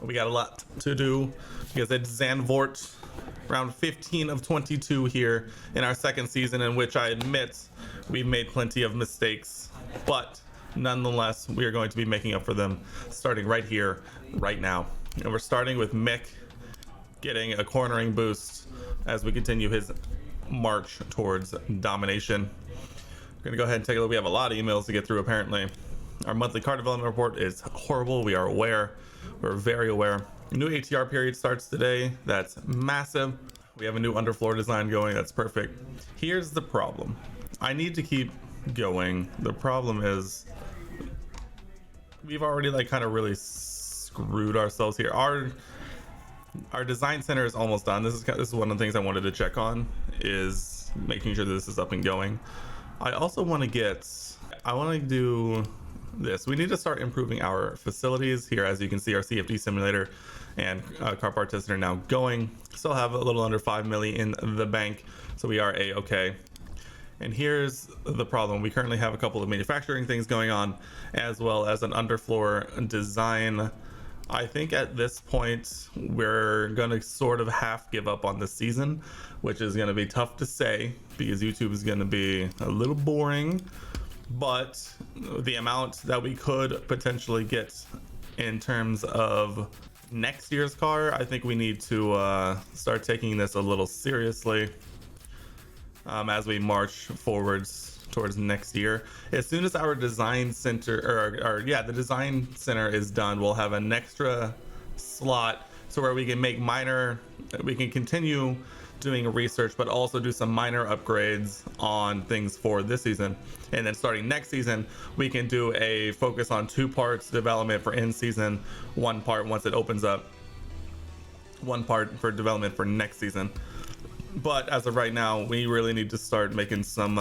We got a lot to do because it's Zandvoort, round 15 of 22 here in our second season, in which I admit we've made plenty of mistakes, but nonetheless, we are going to be making up for them starting right here, right now. And we're starting with Mick getting a cornering boost as we continue his march towards domination. We're going to go ahead and take a look. We have a lot of emails to get through, apparently. Our monthly car development report is horrible. We are aware. We're very aware. A new ATR period starts today. That's massive. We have a new underfloor design going. That's perfect. Here's the problem. I need to keep going. The problem is we've already kind of really screwed ourselves here. Our design center is almost done. This is one of the things I wanted to check on, is making sure that this is up and going. I also want to do this. We need to start improving our facilities here. As you can see, our CFD simulator and car part tester are now going. Still have a little under 5 million in the bank, so we are a-okay. And here's the problem. We currently have a couple of manufacturing things going on, as well as an underfloor design. I think at this point we're gonna sort of half give up on this season, which is gonna be tough to say because YouTube is gonna be a little boring. But the amount that we could potentially get in terms of next year's car, I think we need to start taking this a little seriously as we march forwards towards next year. As soon as our design center, the design center is done, we'll have an extra slot so where we can continue doing research, but also do some minor upgrades on things for this season. And then starting next season, we can do a focus on 2 parts development for in season, 1 part once it opens up, 1 part for development for next season. But as of right now, we really need to start making some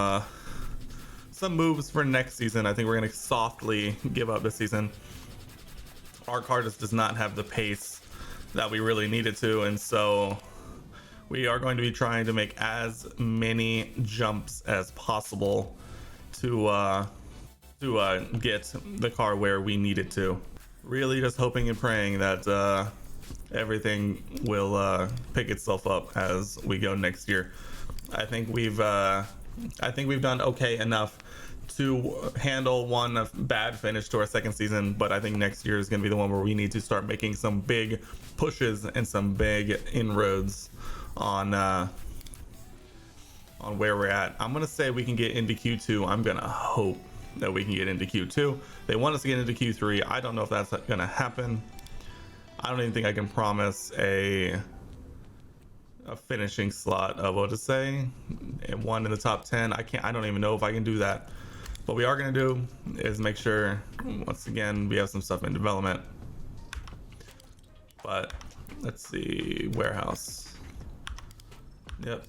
moves for next season. I think we're going to softly give up this season. Our car just does not have the pace that we really needed to, and so we are going to be trying to make as many jumps as possible to get the car where we need it to. Really just hoping and praying that everything will pick itself up as we go next year. I think we've done okay enough to handle one bad finish to our second season, but I think next year is going to be the one where we need to start making some big pushes and some big inroads on where we're at. I'm gonna say we can get into Q2. I'm gonna hope that we can get into Q2. They want us to get into Q3. I don't know if that's gonna happen. I don't even think I can promise a finishing slot of what to say, one in the top 10. I don't even know if I can do that. What we are gonna do is make sure, once again, we have some stuff in development. But let's see, warehouse. Yep,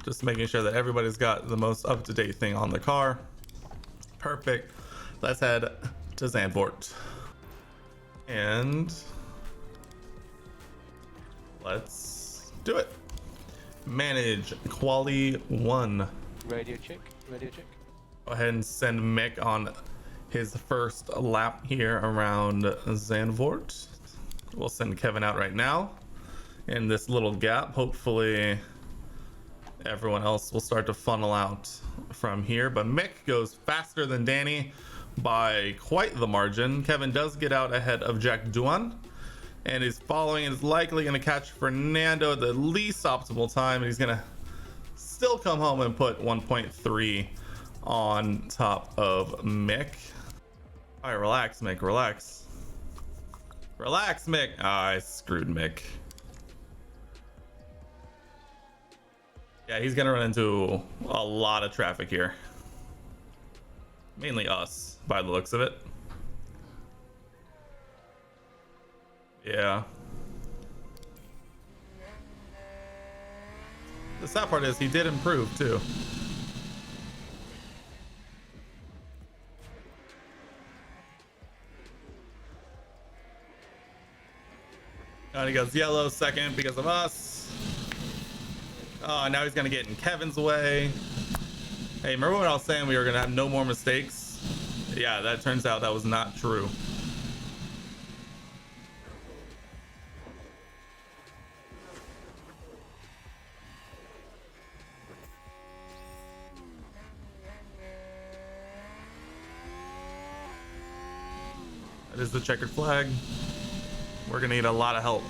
just making sure that everybody's got the most up-to-date thing on the car. Perfect. Let's head to Zandvoort. And let's do it. Manage quali 1. Radio check. Go ahead and send Mick on his first lap here around Zandvoort. We'll send Kevin out right now in this little gap. Hopefully everyone else will start to funnel out from here, but Mick goes faster than Danny by quite the margin. Kevin does get out ahead of Jack Duan and is following and is likely going to catch Fernando at the least optimal time, and he's going to still come home and put 1.3 on top of Mick. All right, relax, Mick, relax. Relax, Mick. I screwed Mick. Yeah, he's gonna run into a lot of traffic here. Mainly us, by the looks of it. Yeah. The sad part is he did improve too. And he goes yellow second because of us. Oh, now he's gonna get in Kevin's way. Hey, remember when I was saying we were gonna have no more mistakes? Yeah, that turns out that was not true. That is the checkered flag. We're gonna need a lot of help.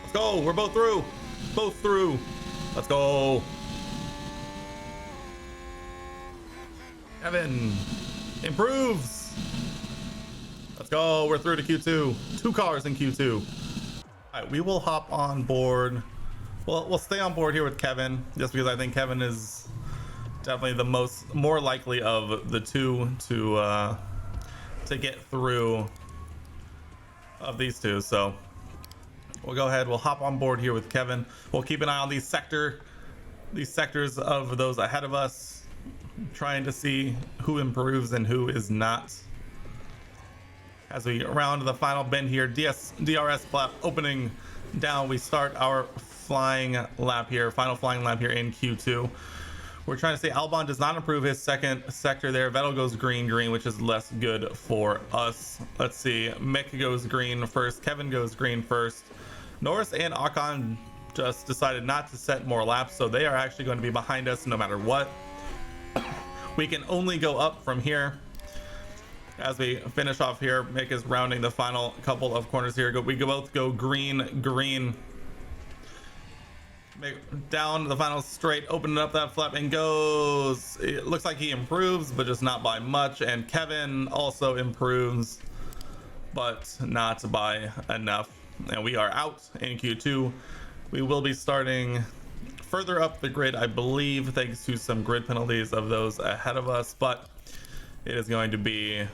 Let's go. We're both through. Both through. Let's go. Kevin improves. Let's go. We're through to Q2. 2 cars in Q2. All right, we will hop on board. Well, we'll stay on board here with Kevin, just because I think Kevin is definitely the more likely of the two to get through of these two. So we'll go ahead. We'll hop on board here with Kevin. We'll keep an eye on these sectors of those ahead of us, trying to see who improves and who is not. As we round the final bend here, DRS flap opening down, we start our flying lap here, final flying lap here in Q2. We're trying to say Albon does not improve his second sector there. Vettel goes green, which is less good for us. Let's see, Mick goes green first, Kevin goes green first. Norris and Ocon just decided not to set more laps, so they are actually going to be behind us no matter what. We can only go up from here. As we finish off here, Mick is rounding the final couple of corners here. We both go green. Mick down the final straight, opening up that flap and goes. It looks like he improves, but just not by much. And Kevin also improves, but not by enough. And we are out in Q2. We will be starting further up the grid, I believe, thanks to some grid penalties of those ahead of us, but it is going to be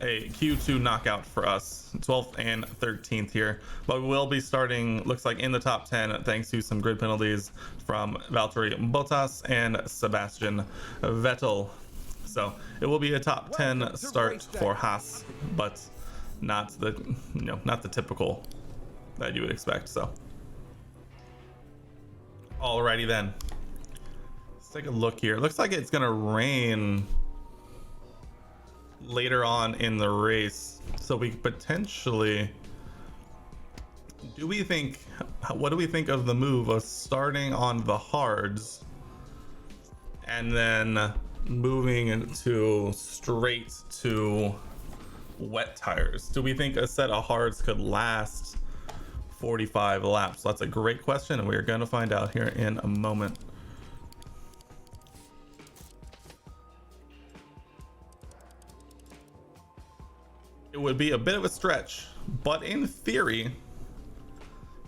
a Q2 knockout for us, 12th and 13th here. But we will be starting, looks like, in the top 10 thanks to some grid penalties from Valtteri Bottas and Sebastian Vettel. So it will be a top 10 start for Haas, but not the typical that you would expect. So alrighty then, let's take a look here. Looks like it's gonna rain later on in the race, so we potentially, what do we think of the move of starting on the hards and then moving into straight to wet tires? Do we think a set of hards could last 45 laps? That's a great question, and we're going to find out here in a moment. It would be a bit of a stretch, but in theory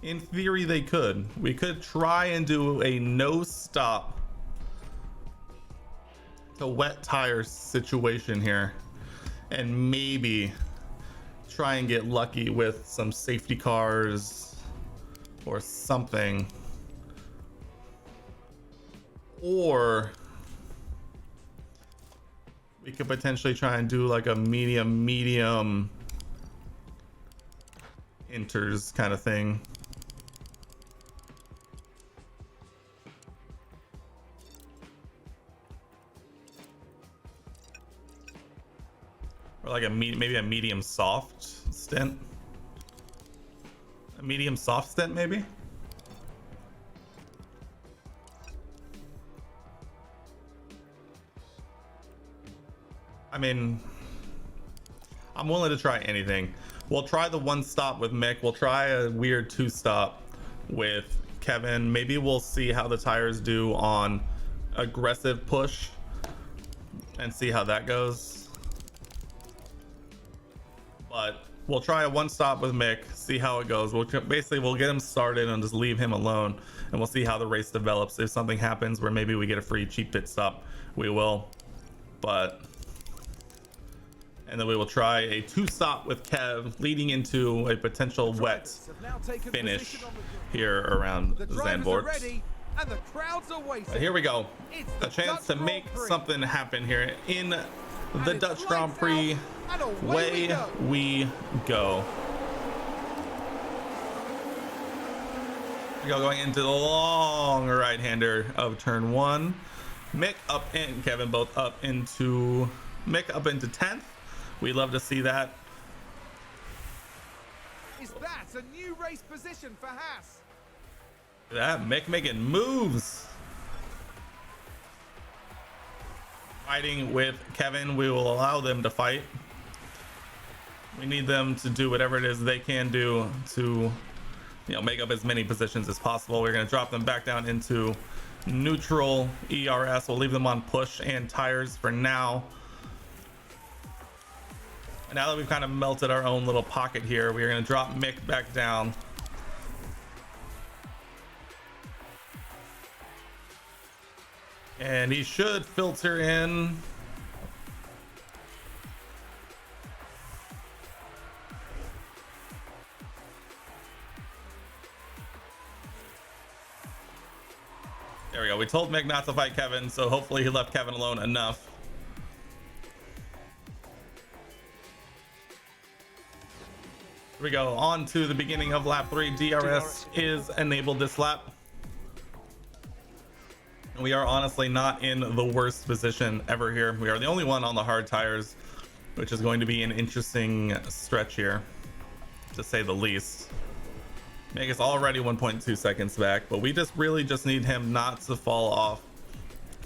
they could. We could try and do a no stop to wet tire situation here, and maybe try and get lucky with some safety cars or something, or we could potentially try and do like a medium inters kind of thing. Or like maybe a medium soft stint. A medium soft stint maybe? I mean, I'm willing to try anything. We'll try the one stop with Mick. We'll try a weird 2-stop with Kevin. Maybe we'll see how the tires do on aggressive push and see how that goes. But we'll try a 1-stop with Mick, see how it goes. We'll get him started and just leave him alone, and we'll see how the race develops. If something happens where maybe we get a free cheap pit stop, we will. And then we will try a 2-stop with Kev, leading into a potential wet finish here around Zandvoort. Here we go. A chance to make something happen here in the Dutch Grand Prix. Away we go. We go going into the long right-hander of turn 1. Mick up and Kevin both up into Mick up into 10th. We love to see that. Is that a new race position for Haas? That Mick making moves. Fighting with Kevin, we will allow them to fight. We need them to do whatever it is they can do to, you know, make up as many positions as possible. We're going to drop them back down into neutral ERS. We'll leave them on push and tires for now. And now that we've kind of melted our own little pocket here, we're going to drop Mick back down. And he should filter in. There we go. We told Mick not to fight Kevin, so hopefully he left Kevin alone enough. Here we go. On to the beginning of lap 3. DRS is enabled this lap. We are honestly not in the worst position ever here. We are the only one on the hard tires, which is going to be an interesting stretch here, to say the least. Make us already 1.2 seconds back, but we just really just need him not to fall off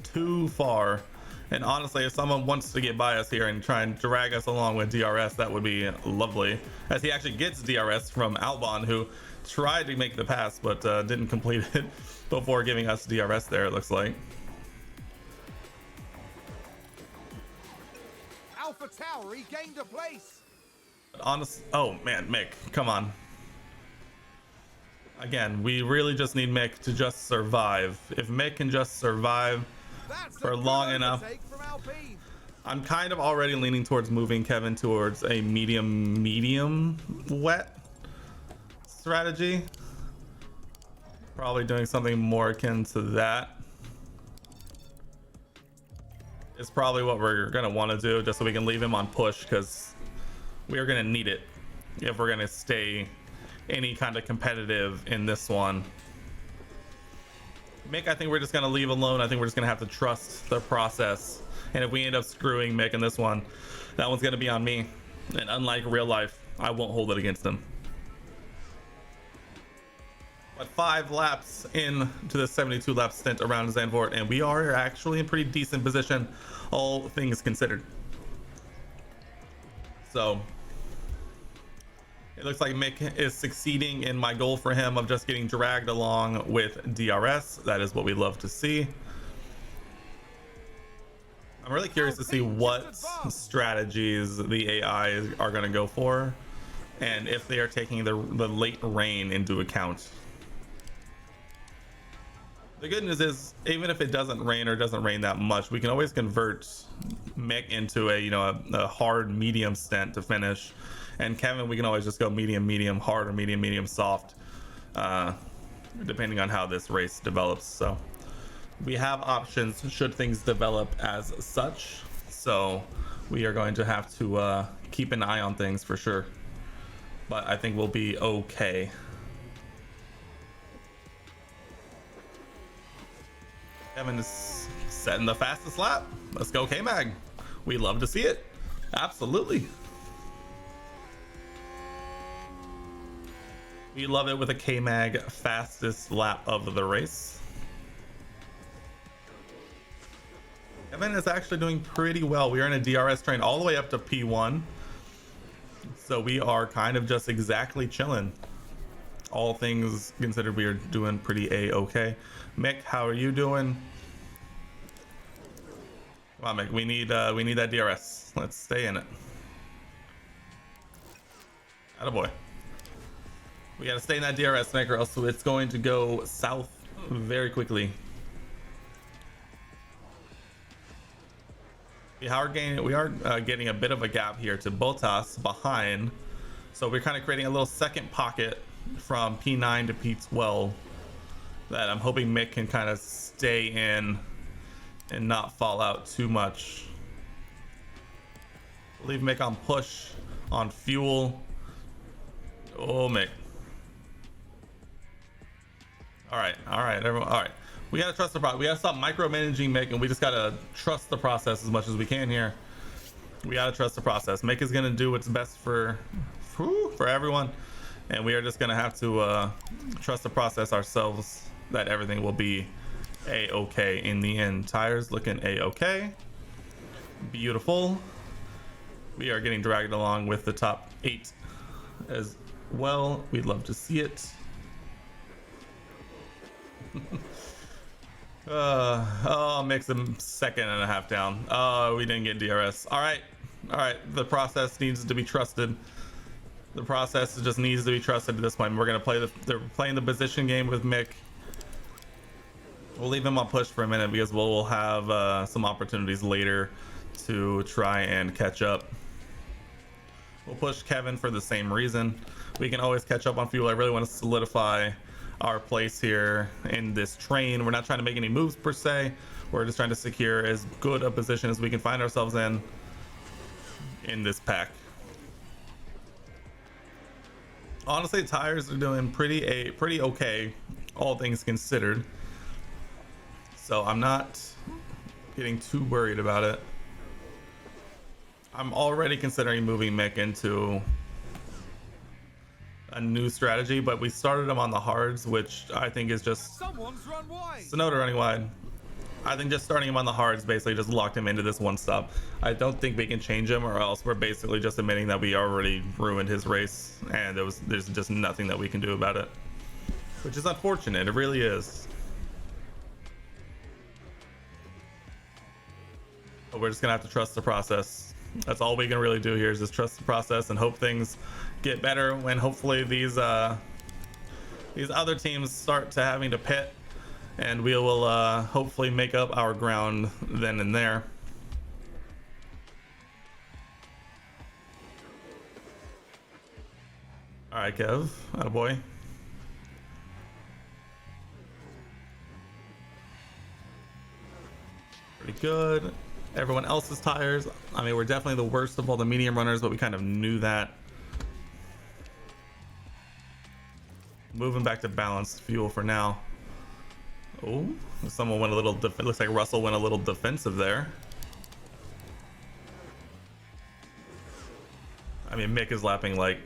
too far. And honestly, if someone wants to get by us here and try and drag us along with DRS, that would be lovely, as he actually gets DRS from Albon, who tried to make the pass but didn't complete it before giving us DRS there, it looks like. Alpha Tower, he gained a place. Honest, oh man, Mick, come on. Again, we really just need Mick to just survive. If Mick can just survive for long enough. I'm kind of already leaning towards moving Kevin towards a medium wet strategy. Probably doing something more akin to that is probably what we're gonna want to do, just so we can leave him on push, because we are gonna need it if we're gonna stay any kind of competitive in this one. Mick, I think we're just gonna leave alone. I think we're just gonna have to trust the process, and if we end up screwing Mick in this one, that one's gonna be on me, and unlike real life, I won't hold it against him. But 5 laps into the 72 lap stint around Zandvoort, and we are actually in pretty decent position, all things considered. So it looks like Mick is succeeding in my goal for him of just getting dragged along with DRS. That is what we love to see. I'm really curious to see what strategies the AI are going to go for, and if they are taking the late rain into account. The good news is, even if it doesn't rain or doesn't rain that much, we can always convert Mick into a hard medium stint to finish, and Kevin, we can always just go medium hard, or medium soft, depending on how this race develops. So we have options should things develop as such, so we are going to have to keep an eye on things for sure, but I think we'll be okay. Kevin is setting the fastest lap. Let's go, K-Mag. We love to see it. Absolutely. We love it with a K-Mag fastest lap of the race. Kevin is actually doing pretty well. We are in a DRS train all the way up to P1. So we are kind of just exactly chilling. All things considered, we are doing pretty A-okay. Mick, how are you doing? Come on, Mick, we need that DRS. Let's stay in it. Attaboy. We gotta stay in that DRS, Mick, or else it's going to go south very quickly. We are getting a bit of a gap here to Bottas behind, so we're kind of creating a little second pocket from P9 to P12 that I'm hoping Mick can kind of stay in and not fall out too much. Leave Mick on push, on fuel. Oh, Mick. All right, everyone. All right, We gotta trust the process. We gotta stop micromanaging Mick, and we just gotta trust the process as much as we can here. We gotta trust the process. Mick is gonna do what's best for everyone, and we are just gonna have to trust the process ourselves that everything will be a-okay in the end. Tires looking a-okay. Beautiful. We are getting dragged along with the top 8 as well. We'd love to see it. Makes them 2.5 down. We didn't get DRS. All right. The process needs to be trusted. The process just needs to be trusted at this point. We're gonna play they're playing the position game with Mick. We'll leave him on push for a minute because we'll have some opportunities later to try and catch up. We'll push Kevin for the same reason. We can always catch up on fuel. I really want to solidify our place here in this train. We're not trying to make any moves per se. We're just trying to secure as good a position as we can find ourselves in this pack. Honestly, tires are doing pretty okay, all things considered. So I'm not getting too worried about it. I'm already considering moving Mick into a new strategy, but we started him on the hards, which I think is just Someone's run wide. Sonoda running wide. I think just starting him on the hards basically just locked him into this one stop. I don't think we can change him, or else we're basically just admitting that we already ruined his race, and there's just nothing that we can do about it, which is unfortunate. It really is. But we're just gonna have to trust the process. That's all we can really do here, is just trust the process and hope things get better when hopefully these other teams start to having to pit, and we will hopefully make up our ground then and there. All right, Kev, attaboy. Pretty good. Everyone else's tires, I mean, we're definitely the worst of all the medium runners, but we kind of knew that. Moving back to balanced fuel for now. Oh, someone went a little, it looks like Russell went a little defensive there. I mean, Mick is lapping like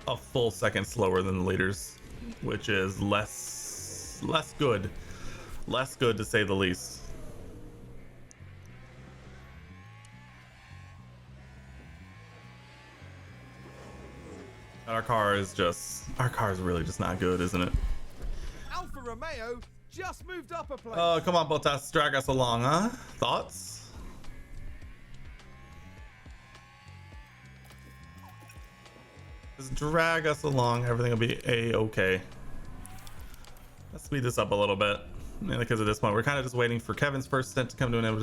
a full second slower than the leaders, which is less good. Less good to say the least. Our car is really just not good, isn't it? Alfa Romeo just moved up a place. Oh, come on, Bottas, drag us along, huh? Thoughts? Just drag us along. Everything will be a-okay. Let's speed this up a little bit. Mainly because at this point, we're kind of just waiting for Kevin's first stint to come to an end.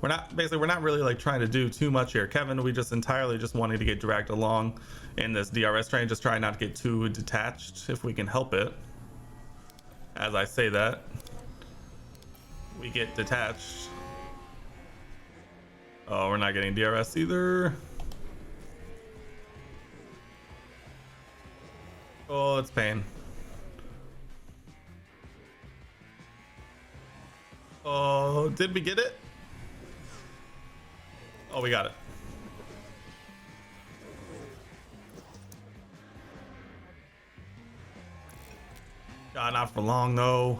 We're not really like trying to do too much here. Kevin, we just entirely just wanting to get dragged along in this DRS train, just trying not to get too detached if we can help it. As I say that, we get detached. Oh, we're not getting DRS either. Oh, it's pain. Oh, did we get it? Oh, we got it. God, not for long though.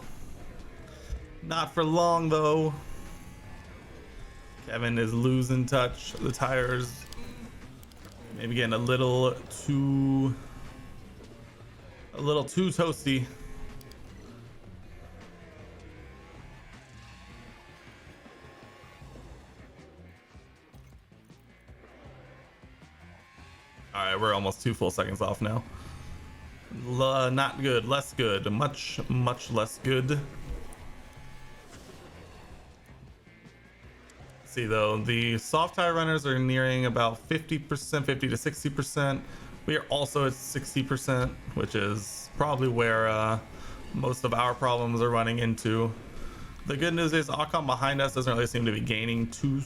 Not for long though. Kevin is losing touch. The tires maybe getting a little too toasty. All right, we're almost 2 full seconds off now. Not good, less good, much less good. See though, the soft tire runners are nearing about 50%, 50 to 60%. We are also at 60%, which is probably where most of our problems are running into. The good news is Ocon behind us doesn't really seem to be gaining too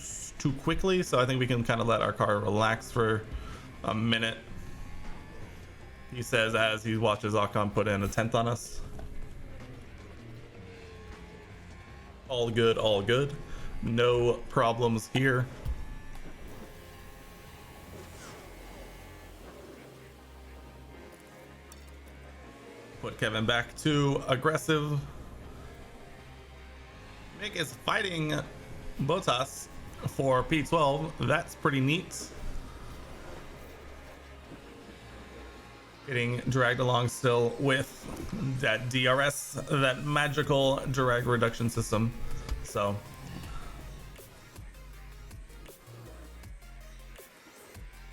quickly, so I think we can kind of let our car relax for a minute. He says as he watches Ocon put in a 10th on us. All good, all good. No problems here. Put Kevin back to aggressive. Mick is fighting Bottas for P12. That's pretty neat. Getting dragged along still with that DRS, that magical drag reduction system. So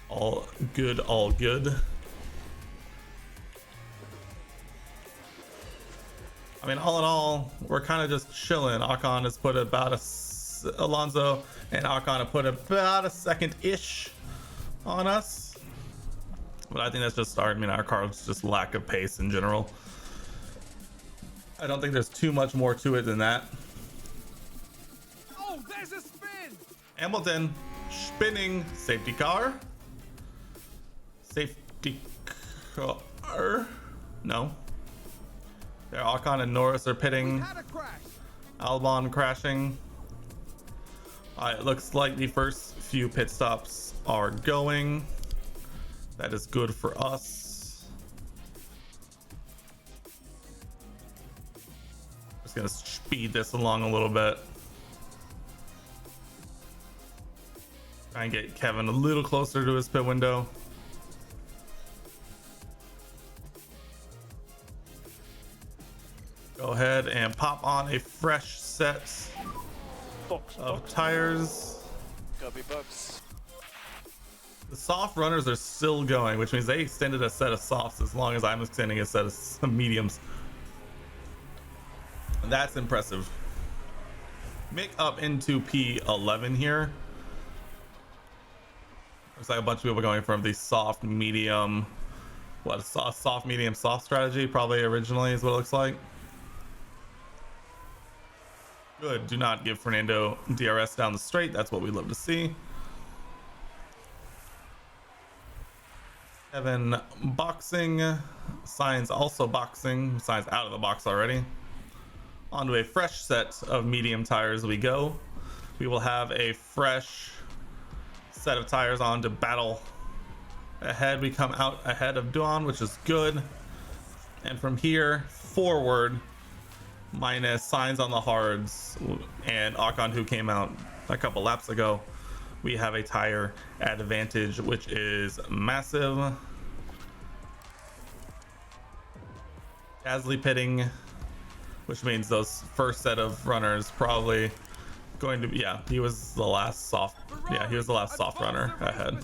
all good, all good. I mean, all in all, we're kind of just chilling. Ocon has put about Alonso and Ocon have put about a second-ish on us. But I think that's just our car's just lack of pace in general. I don't think there's too much more to it than that. Oh, there's a spin! Hamilton spinning safety car. Safety car. No. There, Ocon and Norris are pitting. We had a crash. Albon crashing. It looks like the first few pit stops are going. That is good for us. Just gonna speed this along a little bit. Try and get Kevin a little closer to his pit window. Go ahead and pop on a fresh set of tires. Copy box. The soft runners are still going, which means they extended a set of softs as long as I'm extending a set of some mediums. That's impressive. Mick up into P11 here. Looks like a bunch of people going from the soft, medium, soft, medium, soft strategy, probably originally is what it looks like. Good. Do not give Fernando DRS down the straight. That's what we love to see. Kevin boxing. Sainz also boxing. Sainz out of the box already. Onto a fresh set of medium tires we go. We will have a fresh set of tires on to battle ahead. We come out ahead of Dawn, which is good. And from here forward, minus Sainz on the hards and Ocon, who came out a couple laps ago, we have a tire advantage, which is massive. Gasly pitting, which means those first set of runners probably going to be, yeah, he was the last soft, yeah, he was the last soft runner ahead.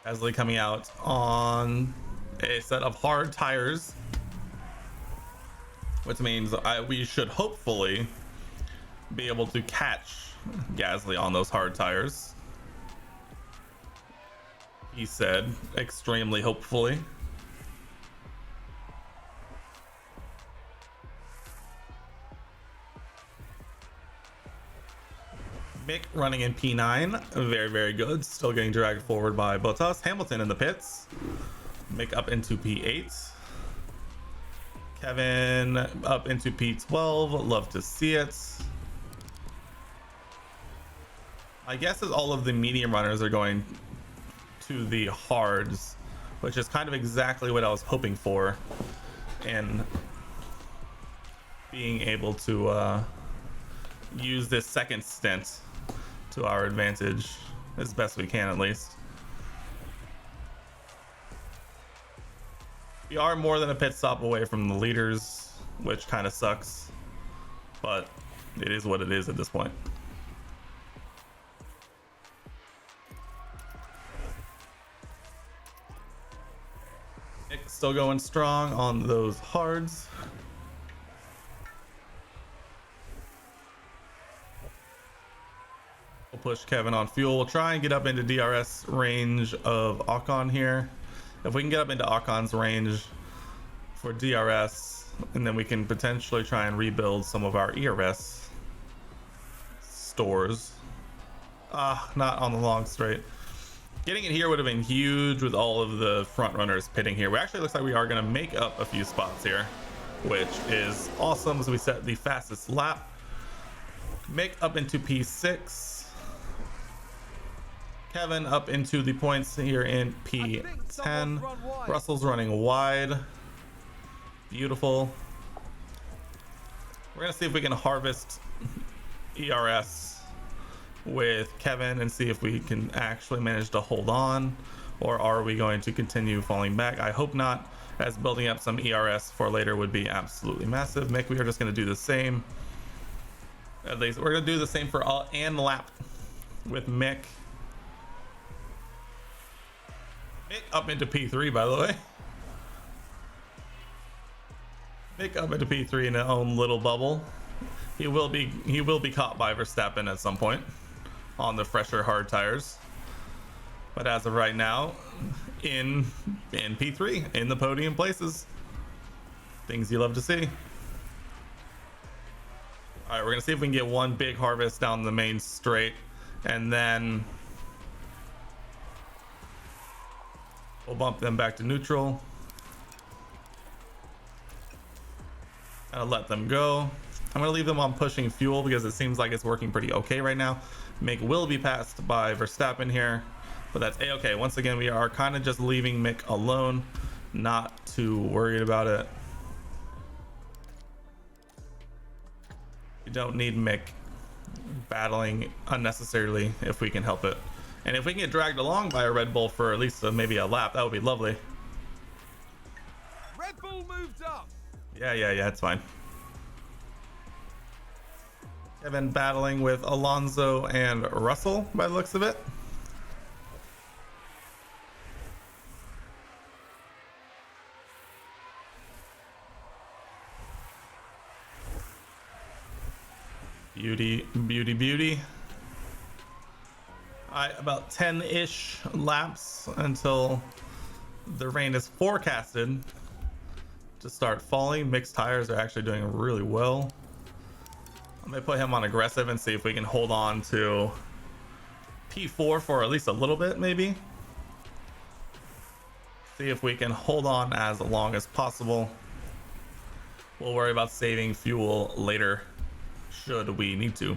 Gasly coming out on a set of hard tires, which means we should hopefully be able to catch Gasly on those hard tires. He said, extremely hopefully. Mick running in P9, very, very good. Still getting dragged forward by Bottas. Hamilton in the pits. Mick up into P8. Kevin up into P12. Love to see it. My guess is all of the medium runners are going to the hards, which is kind of exactly what I was hoping for, and being able to use this second stint to our advantage as best we can, at least. We are more than a pit stop away from the leaders, which kind of sucks, but it is what it is at this point. Nick still going strong on those hards. We'll push Kevin on fuel. We'll try and get up into DRS range of Ocon here. If we can get up into Ocon's range for DRS, and then we can potentially try and rebuild some of our ERS stores. Not on the long straight. Getting it here would have been huge with all of the front runners pitting here. We actually looks like we are going to make up a few spots here, which is awesome. So we set the fastest lap, make up into P6, Kevin up into the points here in P10. Russell's running wide. Beautiful. We're gonna see if we can harvest ERS with Kevin and see if we can actually manage to hold on, or are we going to continue falling back? I hope not, as building up some ERS for later would be absolutely massive. Mick, we are just gonna do the same. At least we're gonna do the same for all and lap with Mick. Mick up into P3, by the way. Mick up into P3 in his own little bubble. He will be caught by Verstappen at some point on the fresher hard tires. But as of right now, in P3, in the podium places. Things you love to see. All right, we're gonna see if we can get one big harvest down the main straight, and then we'll bump them back to neutral. I'll let them go. I'm gonna leave them on pushing fuel because it seems like it's working pretty okay right now. Mick will be passed by Verstappen here, but that's a-okay. Once again, we are kind of just leaving Mick alone, not too worried about it. We don't need Mick battling unnecessarily if we can help it. And if we can get dragged along by a Red Bull for at least maybe a lap, that would be lovely. Red Bull moved up. Yeah, it's fine. Kevin battling with Alonso and Russell by the looks of it. Beauty, beauty, beauty. About 10-ish laps until the rain is forecasted to start falling. Mixed tires are actually doing really well. I'm gonna put him on aggressive and see if we can hold on to P4 for at least a little bit, maybe. See if we can hold on as long as possible. We'll worry about saving fuel later, should we need to.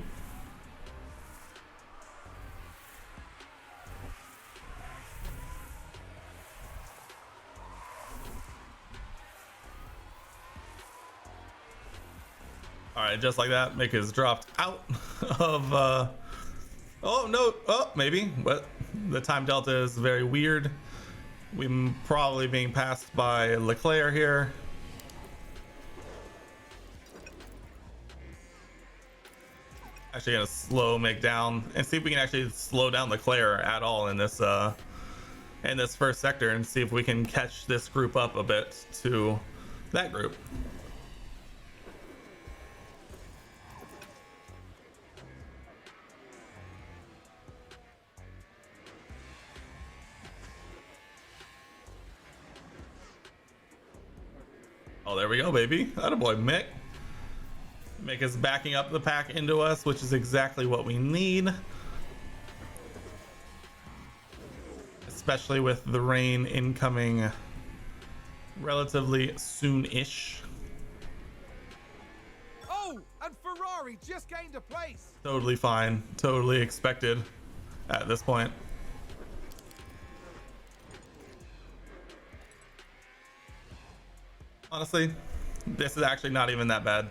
All right, just like that, Mick is dropped out of oh no, oh maybe, but the time delta is very weird. We're probably being passed by Leclerc here. Actually gonna slow Mick down and see if we can actually slow down Leclerc at all in this first sector, and see if we can catch this group up a bit to that group. Oh, there we go, baby. Attaboy, Mick. Mick is backing up the pack into us, which is exactly what we need. Especially with the rain incoming relatively soon-ish. Oh, and Ferrari just gained a place. Totally fine. Totally expected at this point. Honestly, this is actually not even that bad.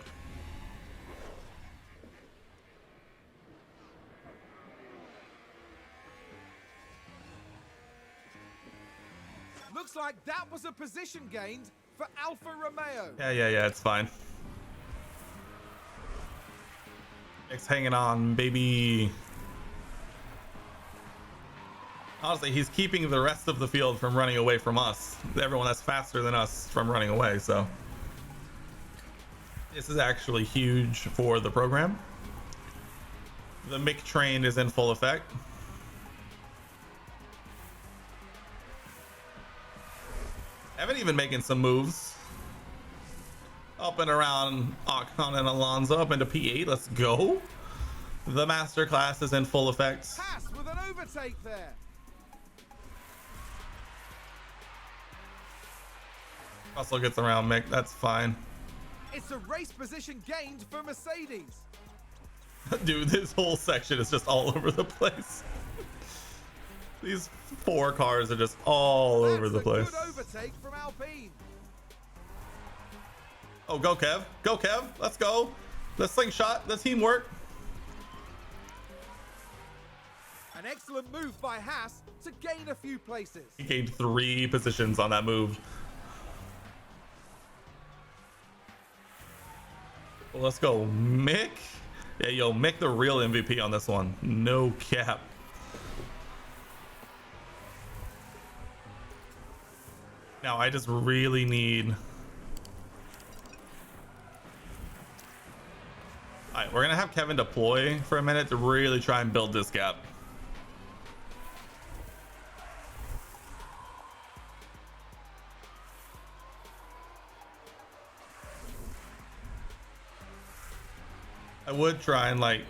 Looks like that was a position gained for Alfa Romeo. Yeah, it's fine. Mick's hanging on, baby. Honestly, he's keeping the rest of the field from running away from us. Everyone that's faster than us from running away, so. This is actually huge for the program. The Mick train is in full effect. Evan even making some moves. Up and around Ocon and Alonso, up into P8, let's go. The masterclass is in full effect. Haas with an overtake there. Russell gets around Mick. That's fine. It's a race position gained for Mercedes. Dude, this whole section is just all over the place. These 4 cars are just all over the place. That's a good overtake from Alpine. Oh, go Kev. Go Kev. Let's go. The slingshot. The teamwork. An excellent move by Haas to gain a few places. He gained 3 positions on that move. Well, let's go Mick. Yeah, yo, Mick the real MVP on this one. No cap. Now I just really need... Alright, we're gonna have Kevin deploy for a minute to really try and build this gap. I would try and like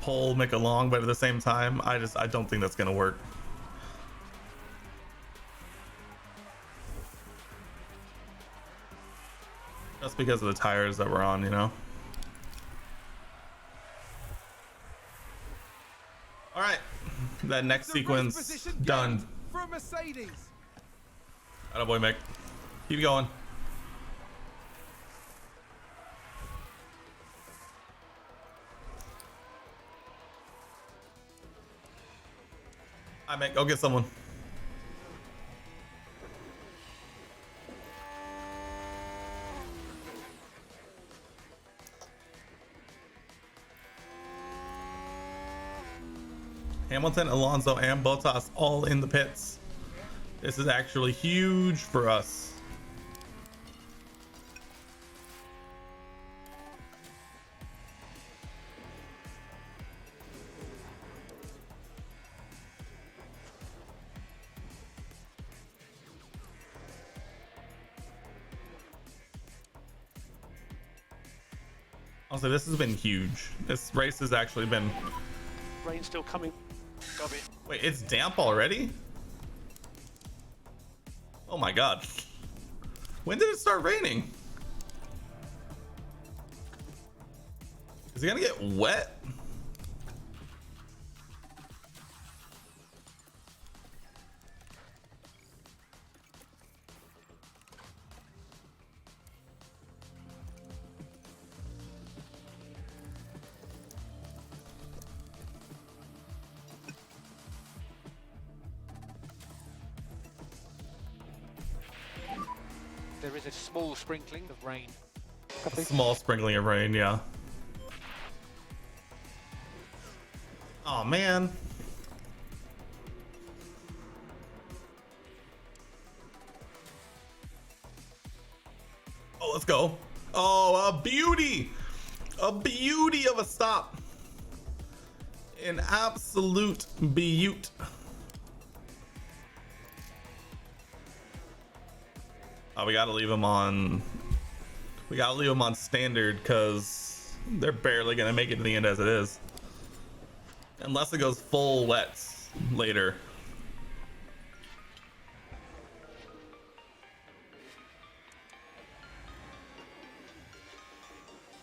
pull Mick along, but at the same time, I don't think that's gonna work. Just because of the tires that we're on, you know. All right, that next sequence done. For Mercedes. Attaboy, Mick. Keep going. All right, Mick, go get someone. Hamilton, Alonso, and Bottas all in the pits. This is actually huge for us. Also, this has been huge. This race has actually been... Rain still coming. Got it. Wait, it's damp already? Oh my god. When did it start raining? Is it gonna get wet? There is a small sprinkling of rain. A small sprinkling of rain, yeah. Oh man. Oh, let's go. Oh, a beauty. A beauty of a stop. An absolute beaut. Oh, we gotta leave them on. We gotta leave them on standard because they're barely gonna make it to the end as it is, unless it goes full wets later.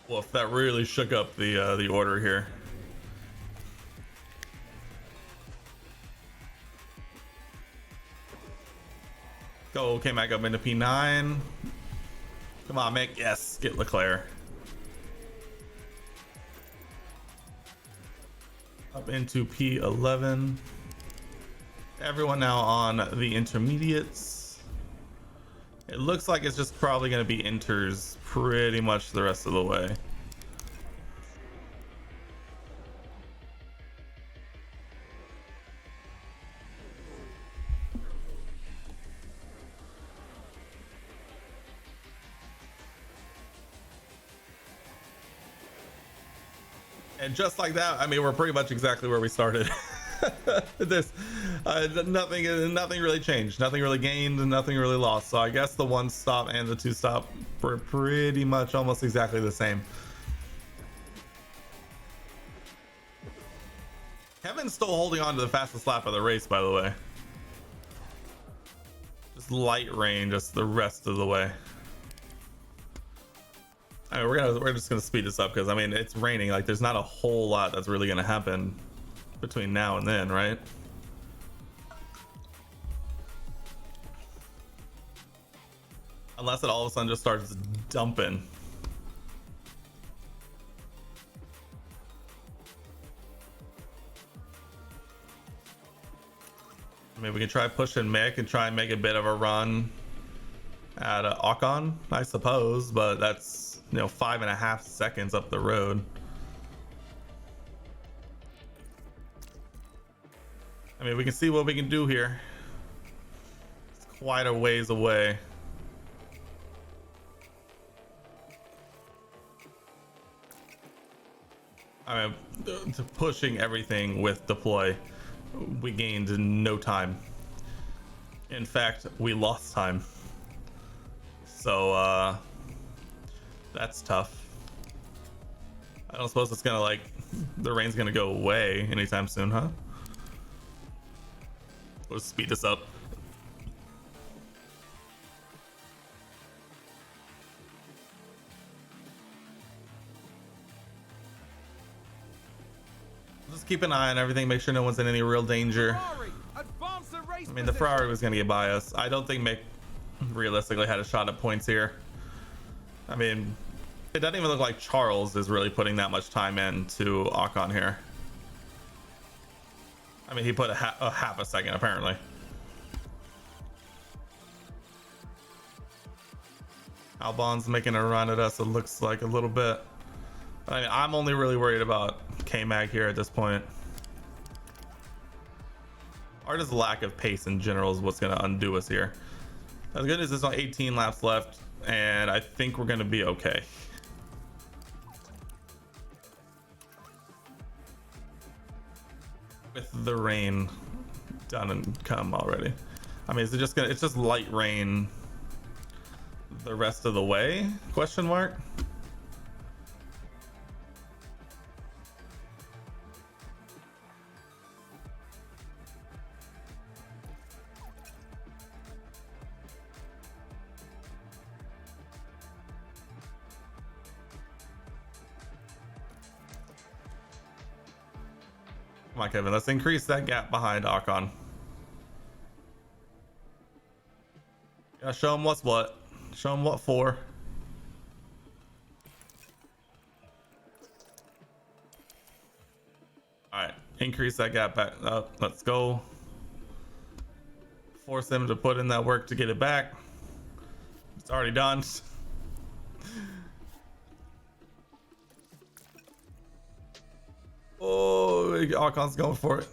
Well, if that really shook up the order here. Go, came back up into P9. Come on, Mick. Yes, get Leclerc. Up into P11. Everyone now on the intermediates. It looks like it's just probably going to be inters pretty much the rest of the way. And just like that, I mean, we're pretty much exactly where we started. This nothing really changed, nothing really gained, and nothing really lost. So I guess the 1 stop and the 2 stop were pretty much almost exactly the same. Kevin's still holding on to the fastest lap of the race, by the way. Just light rain just the rest of the way. I mean, we're just gonna speed this up because I mean it's raining. Like there's not a whole lot that's really gonna happen between now and then, right? Unless it all of a sudden just starts dumping. I mean, we can try pushing Mick and try and make a bit of a run at Ocon, I suppose, but that's, you know, 5.5 seconds up the road. I mean, we can see what we can do here. It's quite a ways away. I mean, pushing everything with deploy, we gained no time. In fact, we lost time. So, that's tough. I don't suppose it's gonna, like, the rain's gonna go away anytime soon, huh? Let's speed this up. Just keep an eye on everything, make sure no one's in any real danger. Ferrari, advance the race I mean, the position. Ferrari was gonna get by us. I don't think Mick realistically had a shot at points here. I mean, it doesn't even look like Charles is really putting that much time into Ocon here. I mean, he put a half a second apparently. Albon's making a run at us, it looks like a little bit. I mean, I'm only really worried about K-Mag here at this point. Or just lack of pace in general is what's going to undo us here. As good as there's only 18 laps left, and I think we're going to be okay. With the rain done and come already. I mean, is it just gonna, it's just light rain the rest of the way? Question mark. Come on, Kevin, let's increase that gap behind Ocon. Yeah, show him what's what. Show him what for. All right, increase that gap back up. Let's go. Force him to put in that work to get it back. It's already done. Oh, Ocon's going for it.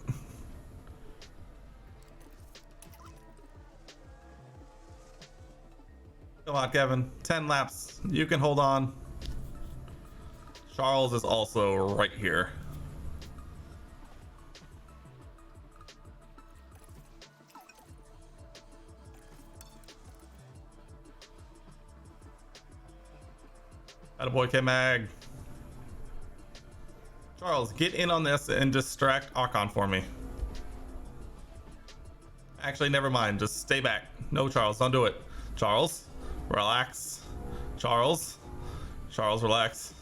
Come on, Kevin. 10 laps. You can hold on. Charles is also right here. Attaboy, K-Mag. Charles, get in on this and distract Ocon for me. Actually, never mind. Just stay back. No, Charles, don't do it. Charles, relax. Charles, relax.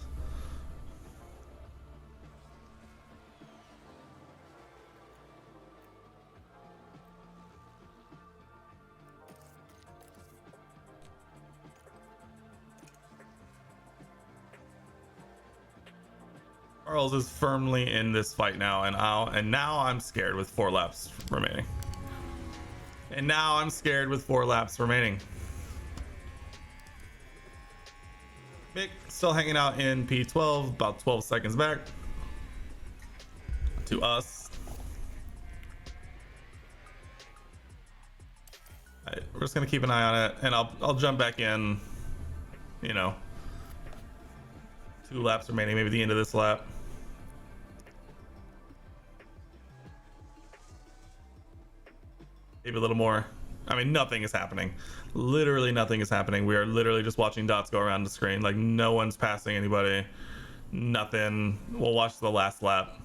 Charles is firmly in this fight now, and now I'm scared with 4 laps remaining. And now I'm scared with 4 laps remaining. Mick still hanging out in P12, about 12 seconds back to us. All right, we're just gonna keep an eye on it, and I'll jump back in. You know, 2 laps remaining, maybe the end of this lap. Maybe a little more. I mean, nothing is happening. Literally nothing is happening. We are literally just watching dots go around the screen. Like, no one's passing anybody. Nothing. We'll watch the last lap.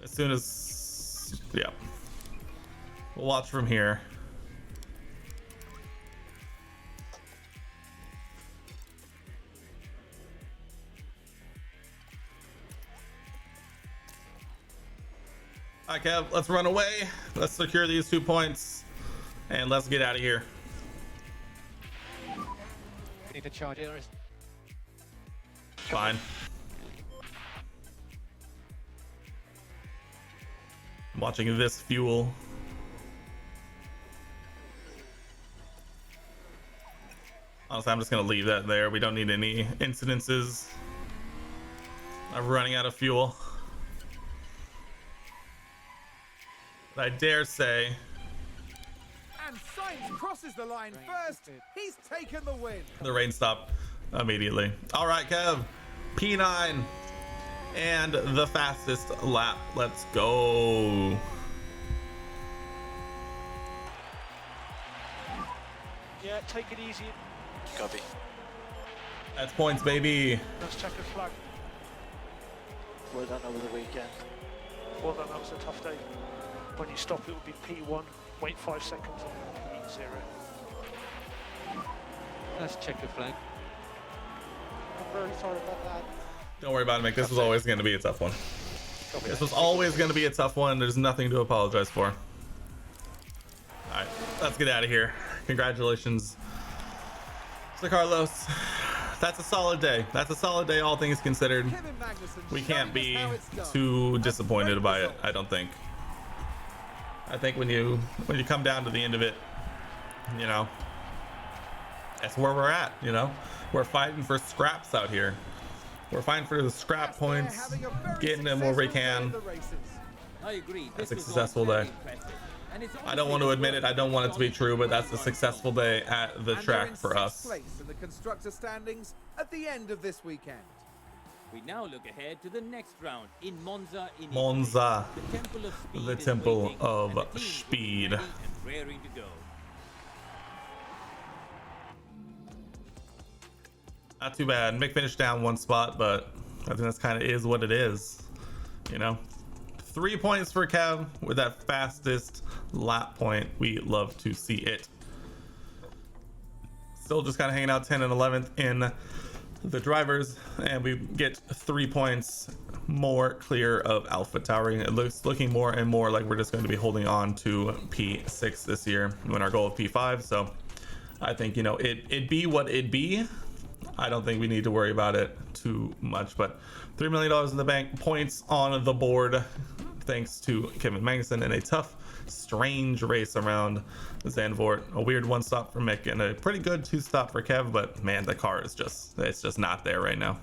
As soon as... yeah. We'll watch from here. All right, Kev, let's run away. Let's secure these 2 points and let's get out of here. Need to charge it. Fine. I'm watching this fuel. Honestly, I'm just gonna leave that there. We don't need any incidences of running out of fuel. But I dare say And Sainz crosses the line first. He's taken the win. the rain stopped immediately. All right, Kev, P9 and the fastest lap. Let's go. Yeah, take it easy. Copy. That's points, baby. Let's check a flag. Well done over the weekend. Well done, that was a tough day. When you stop, it will be P1. Wait 5 seconds on P0. Let's check your flag. I'm very sorry about that. Don't worry about it, Mick. This was always going to be a tough one. This was always going to be a tough one. There's nothing to apologize for. All right, let's get out of here. Congratulations to Carlos. That's a solid day. That's a solid day, all things considered. Kevin Magnussen We can't showing be us how it's done. too A disappointed great by it, result. I don't think. I think when you come down to the end of it, you know, that's where we're at, you know. We're fighting for scraps out here. We're fighting for the scrap Yes, they're points, having a very getting them where we successful day can. in the races. I agree. That's a This was successful very day. impressive. And it's I don't want to admit it. I don't want it to be true, but that's a successful day at the And they're track in for sixth us. place in the constructor standings at the end of this weekend. We now look ahead to the next round in Monza. In Italy. Monza, The Temple of Speed the is Temple waiting, of and the team will be Speed. ready and raring to go. Not too bad. Mick finished down 1 spot, but I think that's kind of is what it is, you know. 3 points for Kev with that fastest lap point. We love to see it. Still just kind of hanging out 10 and 11th in the drivers, and we get 3 points more clear of AlphaTauri. It looks looking more and more like we're just going to be holding on to P6 this year when our goal of P5. So I think, you know, it be what it be. I don't think we need to worry about it too much, but $3 million in the bank, points on the board, thanks to Kevin Magnussen in a tough, strange race around Zandvoort. A weird 1 stop for Mick and a pretty good 2 stop for Kev, but man, the car is it's just not there right now.